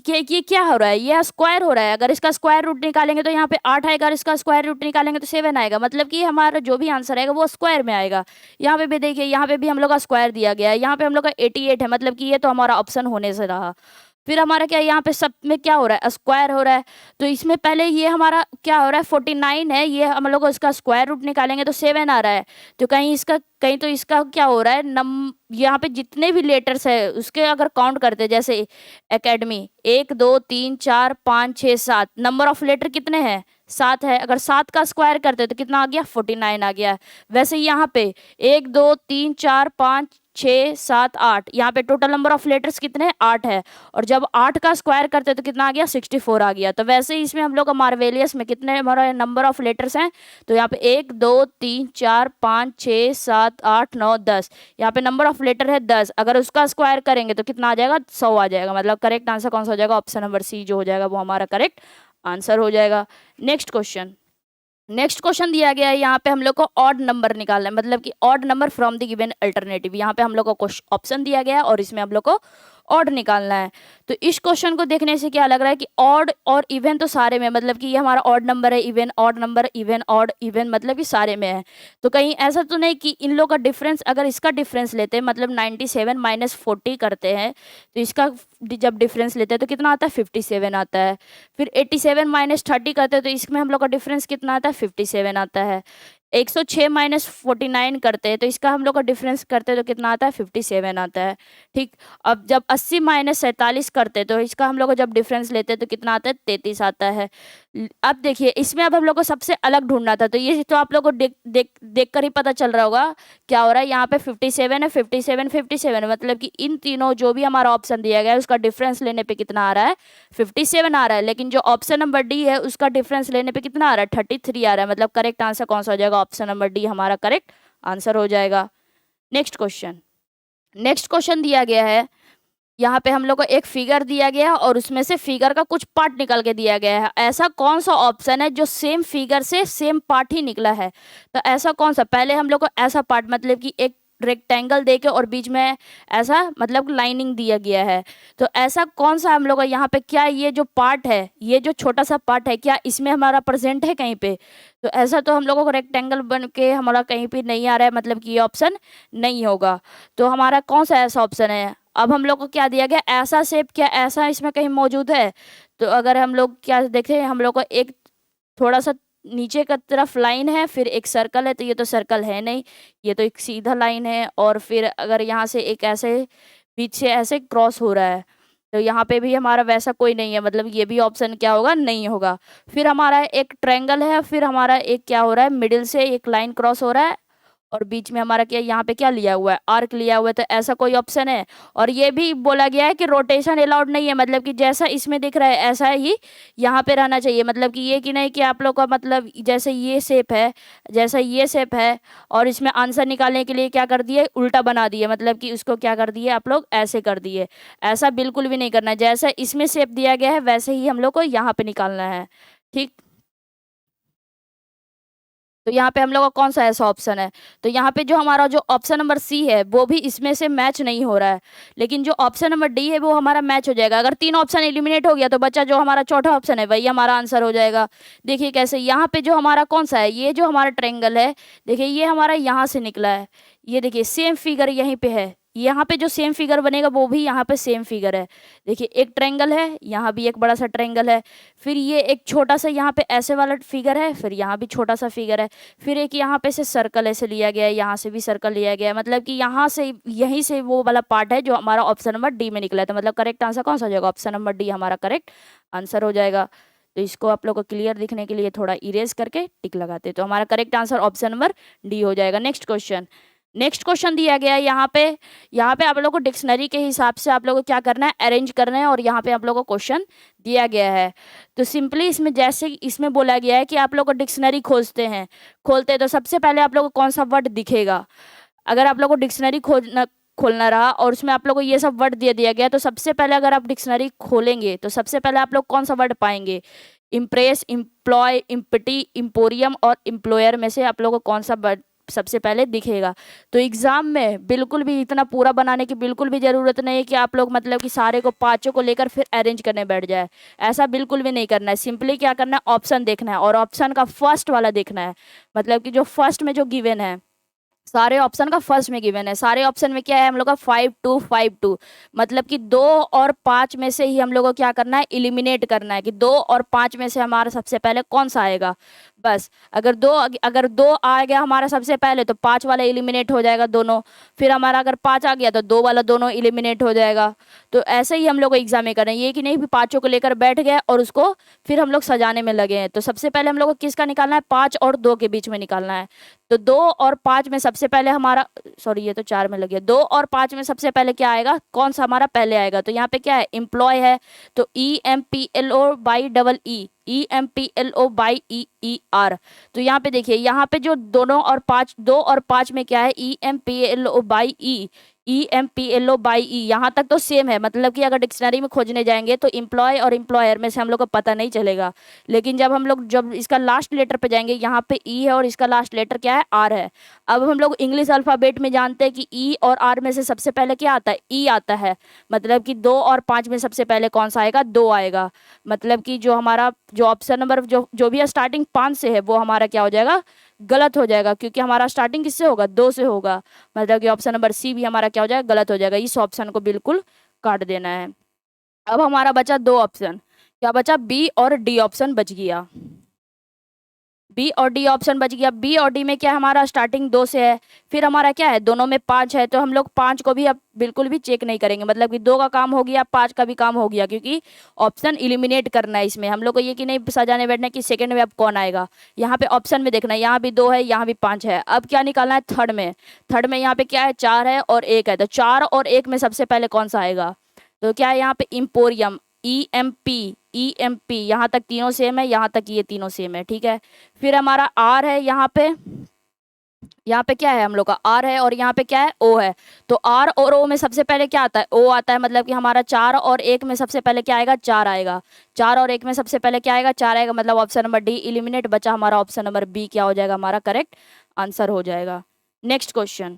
ये क्या हो रहा है, ये स्क्वायर हो रहा है। अगर इसका स्क्वायर रूट निकालेंगे तो यहाँ पे 8 आएगा, अगर इसका स्क्वायर रूट निकालेंगे तो 7 आएगा। मतलब कि हमारा जो भी आंसर आएगा वो स्क्वायर में आएगा। यहाँ पे भी देखिए यहाँ पे भी हम लोग का स्क्वायर दिया गया है, यहाँ पे हम लोग का 88 है। मतलब कि ये तो हमारा ऑप्शन होने से रहा। फिर हमारा क्या यहाँ पे सब में क्या हो रहा है स्क्वायर हो रहा है। तो इसमें पहले ये हमारा क्या हो रहा है 49 है, ये हम लोग इसका स्क्वायर रूट निकालेंगे तो 7 आ रहा है। तो कहीं तो इसका क्या हो रहा है यहाँ पे जितने भी लेटर्स है उसके अगर काउंट करते हैं, जैसे एकेडमी 1 2 3 4 5 6 7 नंबर ऑफ लेटर कितने हैं 7 है। अगर 7 का स्क्वायर करते तो कितना आ गया 49 आ गया। वैसे यहाँ पे 1 2 3 4 5 6 7 8 यहाँ पे टोटल नंबर ऑफ लेटर्स कितने हैं 8 है, और जब 8 का स्क्वायर करते तो कितना आ गया 64 आ गया। तो वैसे ही इसमें हम लोग का मार्वेलियस में कितने हमारा नंबर ऑफ लेटर्स हैं, तो यहाँ पे 1 2 3 4 5 6 7 8 9 10, यहाँ पे नंबर ऑफ लेटर है 10। अगर उसका स्क्वायर करेंगे तो कितना आ जाएगा 100 आ जाएगा। मतलब करेक्ट आंसर कौन सा हो जाएगा, ऑप्शन नंबर सी जो हो जाएगा वो हमारा करेक्ट आंसर हो जाएगा। नेक्स्ट क्वेश्चन दिया गया है, यहाँ पे हम लोग को ऑड नंबर निकालना है, मतलब कि odd number from the given alternative. यहाँ पे हम लोग को ऑप्शन दिया गया है और इसमें हम लोग को ऑड निकालना है। तो इस क्वेश्चन को देखने से क्या लग रहा है कि ऑड और इवन तो सारे में, मतलब कि ये हमारा ऑड नंबर है, even odd number, even odd even, मतलब कि सारे में है। तो कहीं ऐसा तो नहीं कि इन लोग का डिफरेंस, अगर इसका डिफरेंस लेते हैं मतलब 97 माइनस 40 करते हैं, तो इसका जब डिफरेंस लेते हैं तो कितना आता है 57 आता है। फिर 87 माइनस 30 करते हैं तो इसमें हम लोग का डिफरेंस कितना आता है 57 आता है। 106 माइनस 49 करते हैं तो इसका हम लोग का डिफरेंस करते हैं तो कितना आता है 57 आता है। ठीक, अब जब 80 माइनस 47 करते हैं तो इसका हम लोग को जब डिफरेंस लेते हैं तो कितना आता है 33 आता है। अब देखिए इसमें अब हम लोग को सबसे अलग ढूंढना था, तो ये तो आप लोग को देख कर ही पता चल रहा होगा क्या हो रहा है। यहाँ पे 57 है, 57 57, मतलब कि इन तीनों जो भी हमारा ऑप्शन दिया गया है उसका डिफरेंस लेने पे कितना आ रहा है 57 आ रहा है। लेकिन जो ऑप्शन नंबर डी है उसका डिफरेंस लेने पे कितना आ रहा है 33 आ रहा है। मतलब करेक्ट आंसर कौन सा हो जाएगा, ऑप्शन नंबर डी हमारा करेक्ट आंसर हो जाएगा। नेक्स्ट क्वेश्चन दिया गया है, यहाँ पे हम लोग को एक फिगर दिया गया है और उसमें से फिगर का कुछ पार्ट निकल के दिया गया है। ऐसा कौन सा ऑप्शन है जो सेम फिगर से सेम पार्ट ही निकला है? तो ऐसा कौन सा, पहले हम लोग को ऐसा पार्ट मतलब कि एक रेक्टेंगल देके और बीच में ऐसा मतलब लाइनिंग दिया गया है। तो ऐसा कौन सा हम लोग को यहाँ पे, क्या ये जो पार्ट है, ये जो छोटा सा पार्ट है, क्या इसमें हमारा प्रेजेंट है कहीं पे? तो ऐसा तो हम लोगों को रेक्टेंगल बन के हमारा कहीं पे नहीं आ रहा है, मतलब कि ये ऑप्शन नहीं होगा। तो हमारा कौन सा ऐसा ऑप्शन है? अब हम लोग को क्या दिया गया, ऐसा शेप, क्या ऐसा इसमें कहीं मौजूद है? तो अगर हम लोग क्या देखें, हम लोग को एक थोड़ा सा नीचे का तरफ लाइन है, फिर एक सर्कल है, तो ये तो सर्कल है नहीं, ये तो एक सीधा लाइन है। और फिर अगर यहाँ से एक ऐसे बीच से ऐसे क्रॉस हो रहा है, तो यहाँ पे भी हमारा वैसा कोई नहीं है, मतलब ये भी ऑप्शन क्या होगा, नहीं होगा। फिर हमारा एक ट्रायंगल है, फिर हमारा एक क्या हो रहा है, मिडिल से एक लाइन क्रॉस हो रहा है और बीच में हमारा क्या, यहाँ पे क्या लिया हुआ है, आर्क लिया हुआ है। तो ऐसा कोई ऑप्शन है? और ये भी बोला गया है कि रोटेशन अलाउड नहीं है, मतलब कि जैसा इसमें दिख रहा है ऐसा ही यहाँ पे रहना चाहिए। मतलब कि ये कि नहीं कि आप लोग का मतलब जैसे ये शेप है, जैसा ये शेप है, और इसमें आंसर निकालने के लिए क्या कर दिए, उल्टा बना दिए, मतलब कि उसको क्या कर दिए आप लोग, ऐसे कर दिए। ऐसा बिल्कुल भी नहीं करना है, जैसा इसमें शेप दिया गया है वैसे ही हम लोग को यहाँ पे निकालना है। ठीक, तो यहाँ पे हम लोग का कौन सा ऐसा ऑप्शन है? तो यहाँ पे जो हमारा जो ऑप्शन नंबर सी है वो भी इसमें से मैच नहीं हो रहा है, लेकिन जो ऑप्शन नंबर डी है वो हमारा मैच हो जाएगा। अगर तीन ऑप्शन एलिमिनेट हो गया तो बच्चा जो हमारा चौथा ऑप्शन है वही हमारा आंसर हो जाएगा। देखिए कैसे, यहाँ पे जो हमारा कौन सा है, ये जो हमारा ट्रायंगल है, देखिए ये हमारा यहाँ से निकला है, ये देखिए सेम फिगर यहीं पे है, यहाँ पे जो सेम फिगर बनेगा वो भी यहाँ पे सेम फिगर है। देखिए एक ट्रायंगल है, यहाँ भी एक बड़ा सा ट्रायंगल है, फिर ये एक छोटा सा यहाँ पे ऐसे वाला फिगर है, फिर यहाँ भी छोटा सा फिगर है, फिर एक यहाँ पे से सर्कल ऐसे लिया गया है, यहाँ से भी सर्कल लिया गया है। मतलब कि यहाँ से यहीं से वो वाला पार्ट है जो हमारा ऑप्शन नंबर डी में निकला है। तो मतलब करेक्ट आंसर कौन सा हो जाएगा, ऑप्शन नंबर डी हमारा करेक्ट आंसर हो जाएगा। तो इसको आप लोग को क्लियर दिखने के लिए थोड़ा इरेज करके टिक लगाते, तो हमारा correct answer option number D हो जाएगा। नेक्स्ट क्वेश्चन दिया गया है यहाँ पे आप लोगों को डिक्शनरी के हिसाब से आप लोगों को क्या करना है, अरेंज करना है। और यहाँ पे आप लोगों को क्वेश्चन दिया गया है, तो सिंपली इसमें जैसे इसमें बोला गया है कि आप लोग को डिक्शनरी खोलते हैं तो सबसे पहले आप लोग को कौन सा वर्ड दिखेगा। अगर आप लोग को डिक्शनरी खोलना रहा और उसमें आप लोग को ये सब वर्ड दिया गया, तो सबसे पहले अगर आप डिक्शनरी खोलेंगे तो सबसे पहले आप लोग कौन सा वर्ड पाएंगे, इम्प्रेस, इम्प्लॉय, इम्पटी, इम्पोरियम और इम्प्लॉयर में से आप लोग को कौन सा वर्ड सबसे पहले दिखेगा। तो एग्जाम में बिल्कुल भी इतना पूरा बनाने की बिल्कुल भी जरूरत नहीं है कि आप लोग मतलब कि सारे को पांचों को लेकर फिर अरेंज करने बैठ जाए, ऐसा बिल्कुल भी नहीं करना है। सिंपली क्या करना है, ऑप्शन देखना है और ऑप्शन का फर्स्ट वाला देखना है, मतलब कि जो फर्स्ट में जो गिवन है, सारे ऑप्शन का फर्स्ट में गिवन है। सारे ऑप्शन में क्या है हम लोग का 5 2 5 2, मतलब कि 2 और 5 में से ही हम लोग को क्या करना है, इलिमिनेट करना है कि 2 और 5 में से हमारा सबसे पहले कौन सा आएगा। बस अगर दो आ गया हमारा सबसे पहले तो 5 वाला इलिमिनेट हो जाएगा दोनों, फिर हमारा अगर 5 आ गया तो 2 वाला दोनों इलिमिनेट हो जाएगा। तो ऐसे ही हम लोग को एग्जाम में करना है, ये कि नहीं भी पाँचों को लेकर बैठ गए और उसको फिर हम लोग सजाने में लगे हैं। तो सबसे पहले हम लोग को किसका निकालना है, 5 और 2 के बीच में निकालना है। तो 2 और 5 में सबसे पहले हमारा, सॉरी ये तो 4 में लग गया, 2 और 5 में सबसे पहले क्या आएगा, कौन सा हमारा पहले आएगा। तो यहाँ पे क्या है, एम्प्लॉय है, तो EMPLO/EER। तो यहाँ पे देखिए, यहाँ पे जो 2 और 5 में क्या है, EMPLO/E, EMPLO/E, यहाँ तक तो सेम है, मतलब कि अगर डिक्शनरी में खोजने जाएंगे तो एम्प्लॉय और एम्प्लॉयर में से हम लोग को पता नहीं चलेगा। लेकिन जब इसका लास्ट लेटर पे जाएंगे, यहाँ पे ई है और इसका लास्ट लेटर क्या है, आर है। अब हम लोग इंग्लिश अल्फ़ाबेट में जानते हैं कि ई और आर में से सबसे पहले क्या आता है, ई आता है। मतलब कि 2 और 5 में सबसे पहले कौन सा आएगा, 2 आएगा। मतलब कि जो हमारा जो ऑप्शन नंबर जो भी स्टार्टिंग 5 से है वो हमारा क्या हो जाएगा, गलत हो जाएगा, क्योंकि हमारा स्टार्टिंग किससे होगा, 2 से होगा। मतलब कि ऑप्शन नंबर सी भी हमारा क्या हो जाएगा, गलत हो जाएगा। इस ऑप्शन को बिल्कुल काट देना है। अब हमारा बचा 2 ऑप्शन, क्या बचा, बी और डी ऑप्शन बच गया। बी और डी ऑप्शन बच गया। बी और डी में क्या है, हमारा स्टार्टिंग 2 से है, फिर हमारा क्या है, दोनों में 5 है, तो हम लोग 5 को भी अब बिल्कुल भी चेक नहीं करेंगे। मतलब कि 2 का काम हो गया, 5 का भी काम हो गया, क्योंकि ऑप्शन इलिमिनेट करना है इसमें हम लोग को, ये कि नहीं सजाने बैठना कि सेकंड में अब कौन आएगा। यहाँ पे ऑप्शन में देखना है, यहाँ भी 2 है, यहाँ भी 5 है। अब क्या निकालना है, थर्ड में। थर्ड में यहाँ पे क्या है, 4 है और 1 है, तो 4 और 1 में सबसे पहले कौन सा आएगा, तो क्या है यहाँ पे इम्पोरियम, EMP यहाँ तक तीनों सेम है, यहाँ तक ये तीनों सेम है, ठीक है। फिर हमारा आर है, यहाँ पे क्या है, हम लोग का आर है, और यहाँ पे क्या है, ओ है। तो आर और ओ में सबसे पहले क्या आता है, ओ आता है। मतलब कि हमारा 4 और 1 में सबसे पहले क्या आएगा, 4 आएगा। 4 और 1 में सबसे पहले क्या आएगा, 4 आएगा। मतलब ऑप्शन नंबर डी इलिमिनेट बचा, हमारा ऑप्शन नंबर बी क्या हो जाएगा, हमारा करेक्ट आंसर हो जाएगा। Next question.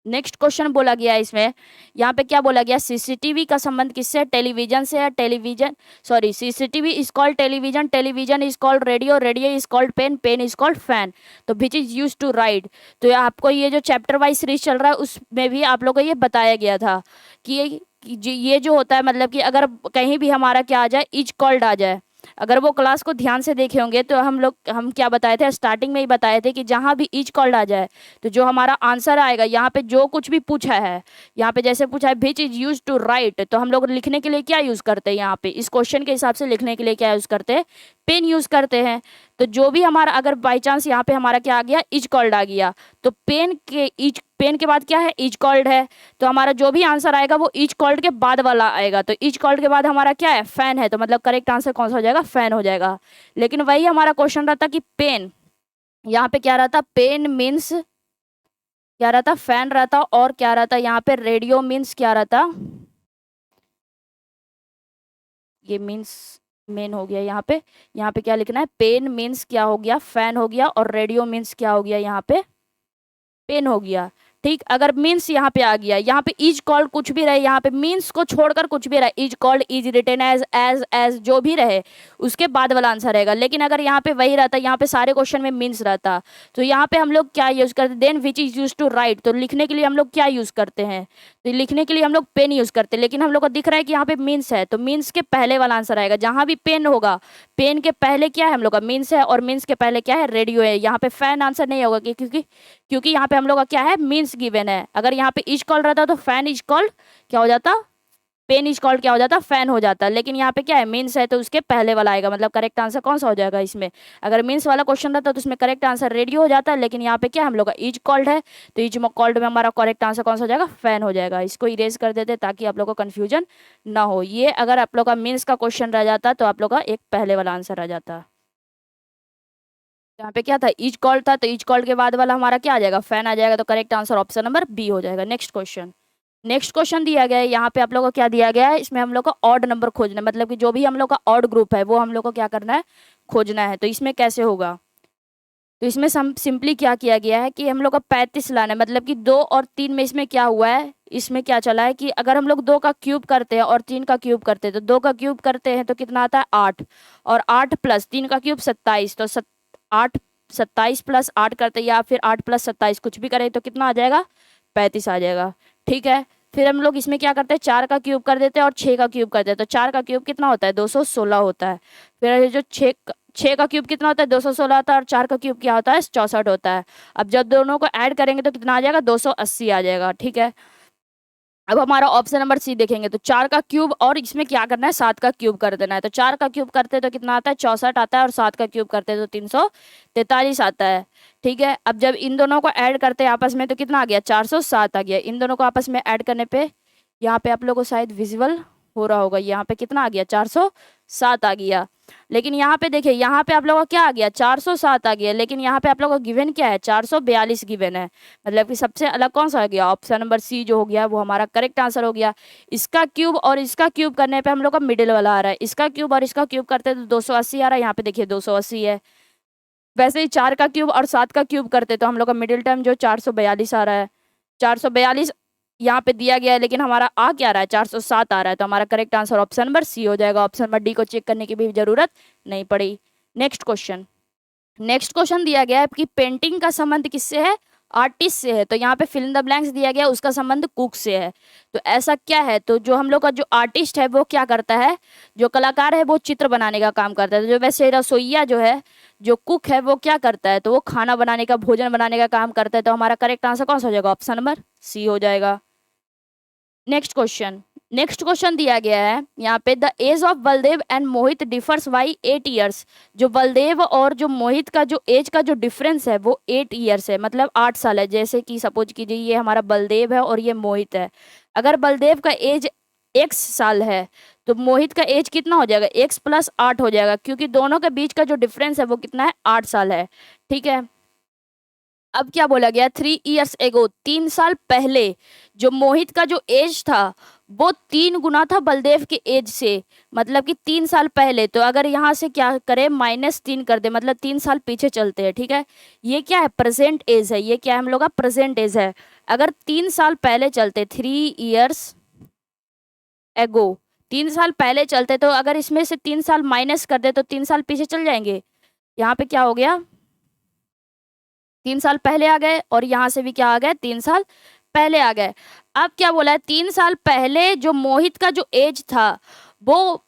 नेक्स्ट क्वेश्चन बोला गया है इसमें, यहाँ पे क्या बोला गया, सीसीटीवी का संबंध किससे है, टेलीविजन से है। Television, sorry, CCTV is called television, television is called radio, radio is called pen, pen is called fan. तो which is use to write. तो आपको ये जो चैप्टर वाइज सीरीज चल रहा है उसमें भी आप लोगों को ये बताया गया था कि ये जो होता है, मतलब कि अगर कहीं भी हमारा क्या आ जाए, इज कॉल्ड आ जाए, अगर वो क्लास को ध्यान से देखे होंगे तो हम क्या बताए थे, स्टार्टिंग में ही बताए थे कि जहां भी इज कॉल्ड आ जाए तो जो हमारा आंसर आएगा, यहाँ पे जो कुछ भी पूछा है, यहाँ पे जैसे पूछा है which is use to write, तो हम लोग लिखने के लिए क्या यूज करते हैं, यहाँ पे इस क्वेश्चन के हिसाब से लिखने के लिए क्या यूज करते हैं, पेन यूज करते हैं। तो जो भी हमारा अगर बाई चांस यहाँ पे हमारा क्या आ गया, इज कॉल्ड आ गया, तो पेन के बाद क्या है, इज कॉल्ड है, तो हमारा जो भी आंसर आएगा वो इज कॉल्ड के बाद वाला आएगा। तो इज कॉल्ड के बाद हमारा क्या है, फैन है, तो मतलब करेक्ट आंसर कौन सा हो जाएगा, फैन हो जाएगा। लेकिन वही हमारा क्वेश्चन रहता कि पेन, यहाँ पे क्या रहता, पेन मीन्स क्या रहता, फैन रहता, और क्या रहता यहाँ पे, रेडियो मीन्स क्या रहता, ये मीन्स मेन हो गया। यहाँ पे क्या लिखना है, पेन मीन्स क्या हो गया, फैन हो गया, और रेडियो मीन्स क्या हो गया, यहाँ पे पेन हो गया। ठीक, अगर मीन्स यहाँ पे आ गया, यहाँ पे इज कॉल्ड कुछ भी रहे, यहाँ पे मीन्स को छोड़कर कुछ भी रहे, is called, is written as जो भी रहे, उसके बाद वाला आंसर रहेगा। लेकिन अगर यहाँ पे वही रहता, यहाँ पे सारे क्वेश्चन में मीन्स रहता, तो यहाँ पे हम लोग क्या यूज करते, then which is use to write, तो लिखने के लिए हम लोग क्या यूज करते हैं, तो लिखने के लिए हम लोग पेन यूज करते हैं। लेकिन हम लोग को दिख रहा है कि यहाँ पे मीन्स है, तो मीन्स के पहले वाला आंसर आएगा। जहां भी पेन होगा, पेन के पहले क्या है, हम लोग का मीन्स है, और मीन्स के पहले क्या है, रेडियो है। यहाँ पे फैन आंसर नहीं होगा, क्योंकि यहाँ पे हम लोग का क्या है, मीन्स गिवन है। अगर यहाँ पे इज कॉल्ड रहता तो फैन इज कॉल्ड क्या हो जाता, पेन इज कॉल्ड क्या हो जाता, फैन हो जाता। लेकिन यहाँ पे क्या है, मीन्स है, तो उसके पहले वाला आएगा। मतलब करेक्ट आंसर कौन सा हो जाएगा इसमें, अगर मीन्स वाला क्वेश्चन रहता तो उसमें करेक्ट आंसर रेडियो हो जाता है। लेकिन यहाँ पे क्या हम लोग का इज कॉल्ड है, तो इज कॉल्ड में हमारा करेक्ट आंसर कौन सा हो जाएगा, फैन हो जाएगा। इसको इरेज कर देते ताकि आप लोग को कंफ्यूजन ना हो। ये अगर आप लोग का मीन्स का क्वेश्चन रह जाता तो आप लोग का एक पहले वाला आंसर रह जाता। यहाँ पे क्या था, इज कॉल्ड था, तो इज कॉल्ड के बाद वाला हमारा क्या आ जाएगा, फैन आ जाएगा। तो correct answer option number B हो जाएगा। Next question. नेक्स्ट क्वेश्चन दिया गया है, यहाँ पे आप लोगों को क्या दिया गया है, इसमें हम लोग को ऑड नंबर खोजना है। मतलब कि जो भी हम लोग का ऑड ग्रुप है वो हम लोग को क्या करना है, खोजना है। तो इसमें कैसे होगा, तो इसमें सिंपली क्या किया गया है कि हम लोग का 35 लाना है। मतलब कि 2 और 3 में इसमें क्या हुआ है, इसमें क्या चला है कि अगर हम लोग 2 का क्यूब करते हैं और 3 का क्यूब करते हैं, तो 2 का क्यूब करते हैं तो कितना आता है 8, और 8 प्लस 3 का क्यूब 27, तो 8 27 प्लस 8 करते हैं, या फिर 8 प्लस 27 कुछ भी करें तो कितना आ जाएगा, 35 आ जाएगा। ठीक है, फिर हम लोग इसमें क्या करते हैं, 4 का क्यूब कर देते हैं और 6 का क्यूब करते हैं, तो 4 का क्यूब कितना होता है, 216 होता है। फिर जो 6 का क्यूब कितना होता है, 216 होता है, और 4 का क्यूब क्या होता है, 64 होता है। अब जब दोनों को ऐड करेंगे तो कितना आ जाएगा, 280 आ जाएगा। ठीक है, अब हमारा ऑप्शन नंबर सी देखेंगे, तो 4 का क्यूब और इसमें क्या करना है, 7 का क्यूब कर देना है। तो 4 का क्यूब करते तो कितना आता है, 64 आता है, और 7 का क्यूब करते तो 343 आता है। ठीक है, अब जब इन दोनों को ऐड करते हैं आपस में तो कितना आ गया, 407 आ गया। इन दोनों को आपस में ऐड करने पे यहाँ पे आप लोगों को शायद विजुअल हो रहा होगा। यहाँ पे कितना आ गया, 407 आ गया। लेकिन यहाँ पे देखिए, यहाँ पे आप लोगों का क्या आ गया, 407 आ गया, लेकिन यहाँ पे आप लोगों का गिवन क्या है, 442 गिवन है। मतलब कि सबसे अलग कौन सा आ गया, ऑप्शन नंबर सी जो हो गया वो हमारा करेक्ट आंसर हो गया। इसका क्यूब और इसका क्यूब करने पे हम लोग का मिडिल वाला आ रहा है, इसका क्यूब और इसका क्यूब करते तो 280 आ रहा है, यहाँ पे देखिए 280 है। वैसे ही 4 का क्यूब और 7 का क्यूब करते तो हम लोग का मिडिल टर्म जो 442 आ रहा है, 442 यहाँ पे दिया गया है, लेकिन हमारा आ क्या रहा है, 407 आ रहा है। तो हमारा correct answer option number C हो जाएगा। ऑप्शन नंबर डी को चेक करने की भी जरूरत नहीं पड़ी। नेक्स्ट क्वेश्चन, नेक्स्ट क्वेश्चन दिया गया है कि पेंटिंग का संबंध किससे है, आर्टिस्ट से है। तो यहाँ पे फिल इन द ब्लैंक्स दिया गया, उसका संबंध कुक से है। तो ऐसा क्या है, तो जो हम लोग का जो आर्टिस्ट है वो क्या करता है, जो कलाकार है वो चित्र बनाने का काम करता है। तो जो वैसे रसोइया जो है, जो कुक है वो क्या करता है, तो वो खाना बनाने का, भोजन बनाने का काम करता है। तो हमारा करेक्ट आंसर कौन सा हो जाएगा, ऑप्शन नंबर सी हो जाएगा। नेक्स्ट क्वेश्चन, नेक्स्ट क्वेश्चन दिया गया है यहाँ पे, the age of Baldev and Mohit differs by 8 years. जो बलदेव और जो मोहित का जो एज का जो डिफरेंस है वो 8 ईयर्स है, मतलब 8 साल है। जैसे कि सपोज कीजिए ये हमारा बलदेव है और ये मोहित है। अगर बलदेव का एज x साल है तो मोहित का एज कितना हो जाएगा, x प्लस 8 हो जाएगा, क्योंकि दोनों के बीच का जो डिफरेंस है वो कितना है, 8 साल है। ठीक है, अब क्या बोला गया, 3 ईयर्स एगो, 3 साल पहले जो मोहित का जो एज था वो 3 गुना था बलदेव के एज से। मतलब कि 3 साल पहले, तो अगर यहाँ से क्या करें, -3 कर दे, मतलब 3 साल पीछे चलते हैं। ठीक है, ये क्या है, प्रेजेंट एज है, ये क्या है हम लोग का प्रेजेंट एज है। अगर 3 साल पहले चलते, 3 ईयर्स एगो, 3 साल पहले चलते, तो अगर इसमें से 3 साल माइनस कर दे तो 3 साल पीछे चल जाएंगे। यहाँ पे क्या हो गया, 3 साल पहले आ गए, और यहाँ से भी क्या आ गए, 3 साल पहले आ गए। अब क्या बोला है, 3 साल पहले जो मोहित का जो एज था वो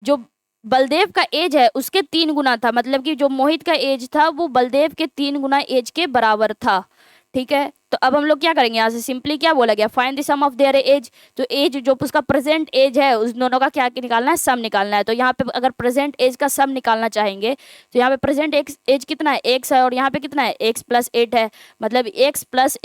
जो बलदेव का एज है उसके 3 गुना था। मतलब कि जो मोहित का एज था वो बलदेव के 3 गुना एज के बराबर था। ठीक है, तो अब हम लोग क्या करेंगे, यहाँ से सिंपली क्या बोला गया, find the sum of their age. तो एज जो उसका प्रेजेंट एज है उस दोनों का क्या निकालना है, सम निकालना है। तो यहाँ पे अगर प्रेजेंट एज का सम निकालना चाहेंगे तो यहाँ पे प्रेजेंट एज कितना है, x है, और यहाँ पे कितना है, x प्लस 8 है। मतलब x प्लस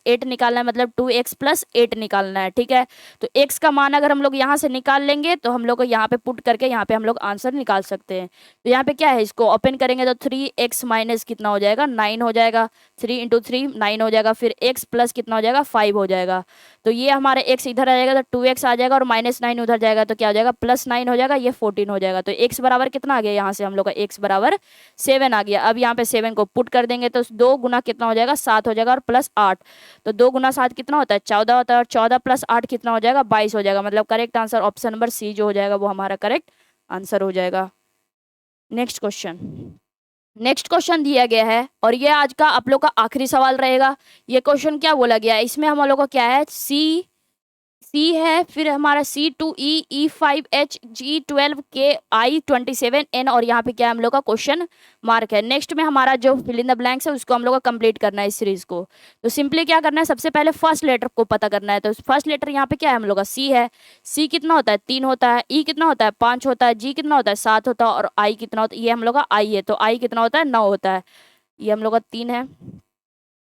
8 निकालना है, मतलब 2x प्लस 8 निकालना है। ठीक है, तो x का मान अगर हम लोग यहाँ से निकाल लेंगे तो हम लोग को यहाँ पे पुट करके यहाँ पे हम लोग आंसर निकाल सकते हैं। तो यहाँ पे क्या है, इसको ओपन करेंगे तो 3x माइनस कितना हो जाएगा, 9 हो जाएगा। 3 इंटू 3 9 हो जाएगा, फिर x प्लस कितना हो जाएगा, 5 हो जाएगा। तो ये हमारे x इधर आ जाएगा तो 2x आ जाएगा, और -9 उधर जाएगा तो क्या हो जाएगा, +9 हो जाएगा, ये 14 हो जाएगा। तो x बराबर कितना आ गया, यहाँ से हम लोग का x बराबर 7 आ गया। अब यहाँ पे 7 को पुट कर देंगे तो 2 गुना कितना हो जाएगा, 7 हो जाएगा, और +8, तो 2 गुना 7 कितना होता है, 14 होता है, और 14 प्लस 8 कितना हो जाएगा, 22 हो जाएगा। मतलब correct answer option number C जो हो जाएगा वो हमारा करेक्ट आंसर हो जाएगा। नेक्स्ट क्वेश्चन, नेक्स्ट क्वेश्चन दिया गया है, और ये आज का आप लोग का आखिरी सवाल रहेगा। ये क्वेश्चन क्या बोला गया है, इसमें हम लोग को क्या है, सी है, फिर हमारा C2E E5H G12K I27N, और यहाँ पे क्या है हम लोग का क्वेश्चन मार्क है। नेक्स्ट में हमारा जो फिल इन द ब्लैंक्स है उसको हम लोग को कंप्लीट करना है इस सीरीज को। तो सिंपली क्या करना है, सबसे पहले फर्स्ट लेटर को पता करना है। तो फर्स्ट लेटर यहाँ पे क्या है हम लोग का, C है। C कितना होता है, 3 होता है। E कितना होता है, 5 होता है। G कितना होता है, 7 होता है। और I कितना होता है, ये हम लोग का I है, तो I कितना होता है, 9 होता है। ये हम लोग का 3 है,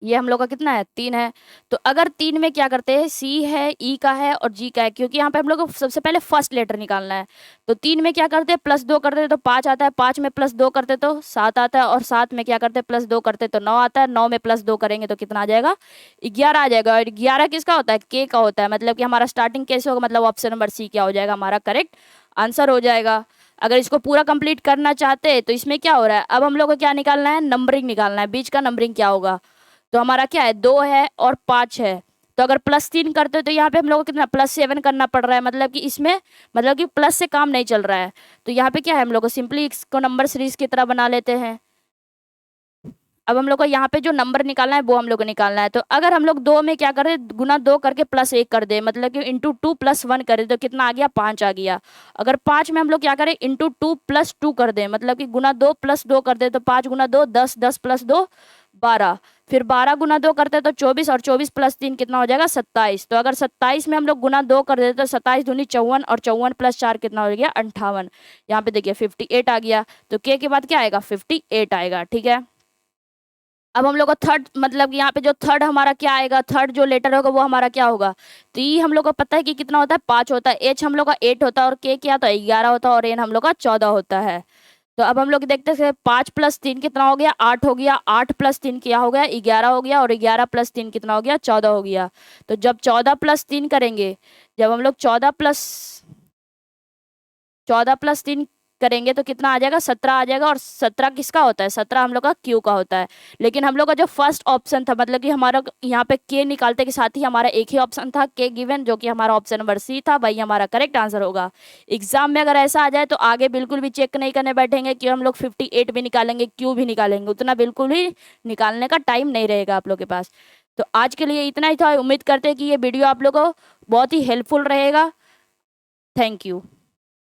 ये हम लोग का कितना है, 3 है। तो अगर 3 में क्या करते हैं, C है, E का है और G का है, क्योंकि यहाँ पे हम लोग को सबसे पहले फर्स्ट लेटर निकालना है। तो 3 में क्या करते हैं, +2 करते तो 5 आता है, 5 में +2 करते तो 7 आता है, और 7 में क्या करते हैं, +2 करते तो 9 आता है, 9 में +2 करेंगे तो कितना आ जाएगा, 11 आ जाएगा। और 11 किसका होता है, K का होता है। मतलब कि हमारा स्टार्टिंग कैसे होगा, मतलब ऑप्शन नंबर C क्या हो जाएगा, हमारा करेक्ट आंसर हो जाएगा। अगर इसको पूरा कंप्लीट करना चाहते हैं तो इसमें क्या हो रहा है, अब हम लोग को क्या निकालना है, नंबरिंग निकालना है, बीच का नंबरिंग क्या होगा। तो हमारा क्या है, 2 है और 5 है। तो अगर +3 करते हो तो यहाँ पे हम लोग को कितना, +7 करना पड़ रहा है। मतलब कि इसमें, मतलब कि प्लस से काम नहीं चल रहा है। तो यहाँ पे क्या है, हम लोग को सिंपली इसको नंबर सीरीज की तरह बना लेते हैं। अब हम लोग को यहाँ पे जो नंबर निकालना है वो हम लोग को निकालना है। तो अगर हम लोग 2 में क्या करें, गुना 2 करके +1 कर दे, मतलब कि इंटू 2 + 1 करें तो कितना आ गया, 5 आ गया। अगर 5 में हम लोग क्या करें, इंटू 2 + 2 कर दे, मतलब कि गुना 2 + 2 कर दे, तो 5 गुना 2 10, 10 + 2 12, फिर 12 गुना 2 करते तो 24, और 24 + 3 कितना हो जाएगा, 27। तो अगर 27 में हम लोग गुना 2 कर देते तो 27 दूनी 54, और 54 + 4 कितना हो गया, 58। यहाँ पे देखिए 58 आ गया। तो के बाद क्या आएगा, 58 आएगा। ठीक है, अब हम लोग का थर्ड मतलब यहाँ पे जो थर्ड हमारा क्या आएगा, थर्ड जो लेटर होगा वो हमारा क्या होगा। तो ई हम लोग को पता है कि कितना होता है, 5 होता है। एच हम लोग का 8 होता है और के क्या होता है, 11 होता है और एन हम लोग का 14 होता है। तो अब हम लोग देखते हैं 5 + 3 कितना हो गया, 8 हो गया। 8 + 3 क्या हो गया, 11 हो गया। और 11 + 3 कितना हो गया, 14 हो गया। तो जब 14 + 3 करेंगे, जब हम लोग 14 + 3 करेंगे तो कितना आ जाएगा, 17 आ जाएगा। और 17 किसका होता है, 17 हम लोग का क्यू का होता है। लेकिन हम लोग का जो फर्स्ट ऑप्शन था, मतलब कि हमारा यहाँ पे के निकालते के साथ ही हमारा एक ही ऑप्शन था के गिवन, जो कि हमारा ऑप्शन नंबर सी था, वही हमारा करेक्ट आंसर होगा। एग्जाम में अगर ऐसा आ जाए तो आगे बिल्कुल भी चेक नहीं करने बैठेंगे कि हम लोग 58 भी निकालेंगे, क्यू भी निकालेंगे, उतना बिल्कुल भी निकालने का टाइम नहीं रहेगा आप लोग के पास। तो आज के लिए इतना ही था। उम्मीद करते हैं कि ये वीडियो आप लोग को बहुत ही हेल्पफुल रहेगा। Thank you.